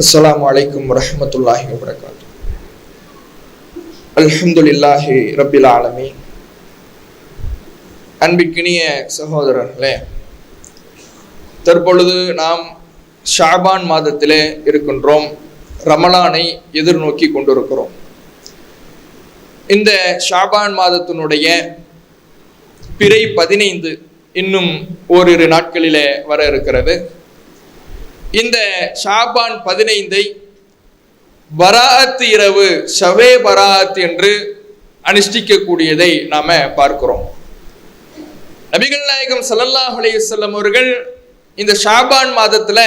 அஸ்ஸலாமு அலைக்கும் வரஹ்மத்துல்லாஹி வபரகாத்துஹு. அல்ஹம்துலில்லாஹி ரப்பில் ஆலமீன். அன்பிற்கினிய சகோதரர்களே, தற்பொழுது நாம் ஷாபான் மாதத்திலே இருக்கின்றோம். ரமலானை எதிர்நோக்கி கொண்டிருக்கிறோம். இந்த ஷாபான் மாதத்தினுடைய பிறை 15 இன்னும் ஓரிரு நாட்களிலே வர இருக்கிறது. இந்த ஷாபான் 15 பராஅத் இரவு, ஷவே பராஅத் என்று அனுஷ்டிக்கக்கூடியதை நாம பார்க்கிறோம். நபிகள் நாயகம் ஸல்லல்லாஹு அலைஹி வஸல்லம் அவர்கள் இந்த ஷாபான் மாதத்துல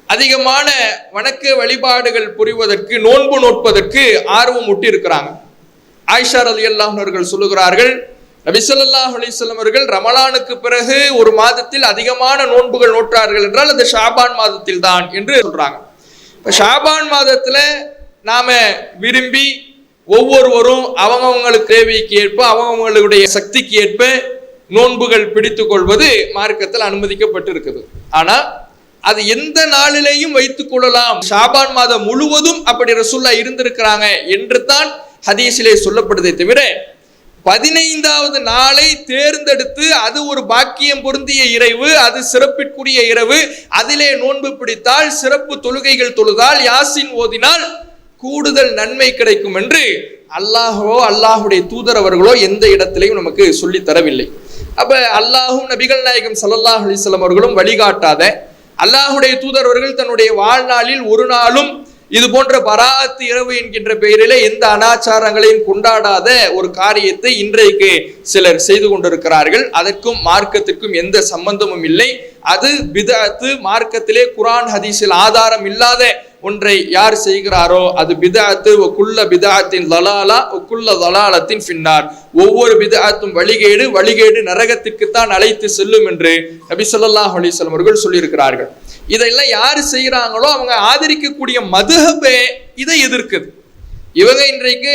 அதிகமான வணக்க வழிபாடுகள் புரிவதற்கு, நோன்பு நோட்பதற்கு ஆர்வம் ஊட்டி இருக்கிறாங்க. ஆயிஷா ரலியல்லாஹு அன்ஹா அவர்கள் சொல்லுகிறார்கள், நபி ஸல்லல்லாஹு அலைஹி வஸல்லம் அவர்கள் ரமலானுக்கு பிறகு ஒரு மாதத்தில் அதிகமான நோன்புகள் நோற்றார்கள் என்றால் அது ஷாபான் மாதத்தில் தான் என்று சொல்றாங்க. ஷாபான் மாதத்துல நாம விரும்பி ஒவ்வொருவரும் அவங்கவங்களுக்கு தேவைக்கு ஏற்ப, அவங்களுடைய சக்திக்கு ஏற்ப நோன்புகள் பிடித்துக் கொள்வது மார்க்கத்தில் அனுமதிக்கப்பட்டிருக்குது. ஆனா அது எந்த நாளிலேயும் வைத்துக் கொள்ளலாம். ஷாபான் மாதம் முழுவதும் அப்படி ரசூலுல்லாஹ் இருந்திருக்கிறாங்க என்று தான் ஹதீஸிலே சொல்லப்படுதே தவிர 15வது நாளை தேர்ந்தெடுத்து அது ஒரு பாக்கியம் பொருந்திய இரவு, அது சிறப்பிற்குரிய இரவு, அதிலே நோன்பு பிடித்தால், சிறப்பு தொழுகைகள் தொழுதால், யாசின் ஓதினால் கூடுதல் நன்மை கிடைக்கும் என்று அல்லாஹோ அல்லாஹுடைய தூதர் அவர்களோ எந்த இடத்திலையும் நமக்கு சொல்லி தரவில்லை. அப்ப அல்லாஹும் நபிகள் நாயகம் ஸல்லல்லாஹு அலைஹி வஸல்லம் அவர்களும் வழிகாட்டாத, அல்லாஹுடைய தூதர் அவர்கள் தன்னுடைய வாழ்நாளில் ஒரு நாளும் இது போன்ற பராஅத் இரவு என்கின்ற பெயரிலே எந்த அனாச்சாரங்களையும் கொண்டாடாத ஒரு காரியத்தை இன்றைக்கு சிலர் செய்து கொண்டிருக்கிறார்கள். அதற்கும் மார்க்கத்திற்கும் எந்த சம்பந்தமும் இல்லை. அது பித்அத். மார்க்கத்திலே குர்ஆன் ஹதீஸில் ஆதாரம் இல்லாத ஒன்றை யார் செய்கிறாரோ அது பித்அத். வகுல்ல பித்அத்தின் ضلاலா வகுல்ல ضلالத்தின் ஃபின்னார். ஒவ்வொரு பித்அத்தும் வழிகேடு, வழிகேடு நரகத்திற்கு தான் அழைத்து செல்லும் என்று நபி ஸல்லல்லாஹு அலைஹி வஸல்லம் அவர்கள் சொல்லியிருக்கிறார்கள். இதெல்லாம் யாரு செய்யறாங்களோ அவங்க ஆதரிக்கக்கூடிய மதுஹபே இதை எதிர்க்குது. இவங்க இன்றைக்கு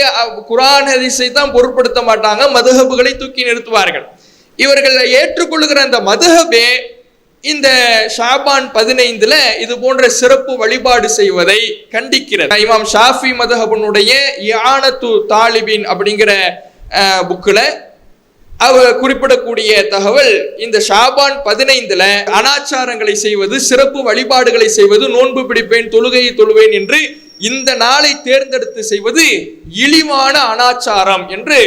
குர்ஆன் ஹதீஸை தான் பொருட்படுத்த மாட்டாங்க, மதுஹபுகளை தூக்கி நிறுத்துவார்கள். இவர்கள் ஏற்றுக்கொள்ளுகிற அந்த மதுஹபே இந்த ஷாபான் 15ல இது போன்ற சிறப்பு வழிபாடு செய்வதை கண்டிக்கிறது. இமாம் ஷாஃபி மதுஹபனுடைய இஆனத்து தாலிபின் அப்படிங்கிற புக்ல அவர் குறிப்பிடக்கூடிய தகவல், இந்த ஷாபான் 15ல அனாச்சாரங்களை செய்வது, சிறப்பு வழிபாடுகளை செய்வது, நோன்பு பிடிப்பேன், தொழுகையை தொழுவேன் என்று இந்த நாளை தேர்ந்தெடுத்து செய்வது இழிவான அனாச்சாரம் என்று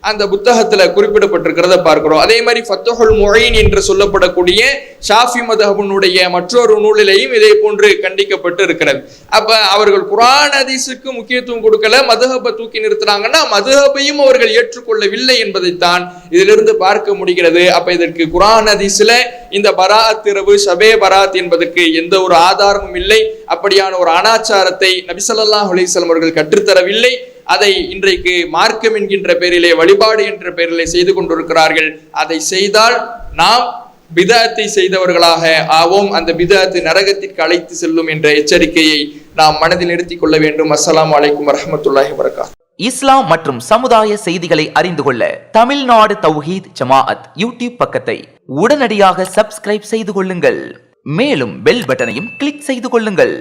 அந்த புத்தகத்துல குறிப்பிடப்பட்டிருக்கிறத பார்க்கிறோம். அதே மாதிரி ஃபத்ஹுல் முஈன் என்று சொல்லப்படக்கூடிய ஷாஃபி மதுஹபனுடைய மற்றொரு நூலிலேயும் இதே போன்று கண்டிக்கப்பட்டு இருக்கிறது. அப்ப அவர்கள் குர்ஆன் ஹதீஸுக்கு முக்கியத்துவம் கொடுக்கல, மதுஹபை தூக்கி நிறுத்துறாங்கன்னா மதுஹபையும் அவர்கள் ஏற்றுக்கொள்ளவில்லை என்பதைத்தான் இதிலிருந்து பார்க்க முடிகிறது. அப்ப இதற்கு குர்ஆன் ஹதீஸ்ல இந்த பராஅத் இரவு, ஷபே பராஅத் என்பதற்கு எந்த ஒரு ஆதாரமும் இல்லை. அப்படியான ஒரு அனாச்சாரத்தை நபி ஸல்லல்லாஹு அலைஹி வஸல்லம் அவர்கள் கற்றுத்தரவில்லை. அதை இன்றைக்கு மார்க்கம் என்கின்ற பெயரிலே, வழிபாடு என்ற பெயரிலே செய்து கொண்டிருக்கிறார்கள். அதை செய்தால் நாம் பித்அத்தை செய்தவர்களாக ஆவோம். அந்த பித்அத் நரகத்திற்கு அழைத்து செல்லும் என்ற எச்சரிக்கையை நாம் மனதில் நிறுத்திக் கொள்ள வேண்டும். அஸ்ஸலாமு அலைக்கும் வரஹ்மத்துல்லாஹி வபரகாத்துஹு. இஸ்லாம் மற்றும் சமுதாய செய்திகளை அறிந்து கொள்ள தமிழ்நாடு தௌஹீத் ஜமாஅத் யூடியூப் பக்கத்தை உடனடியாக சப்ஸ்கிரைப் செய்து கொள்ளுங்கள். மேலும் பெல் பட்டனையும் கிளிக் செய்து கொள்ளுங்கள்.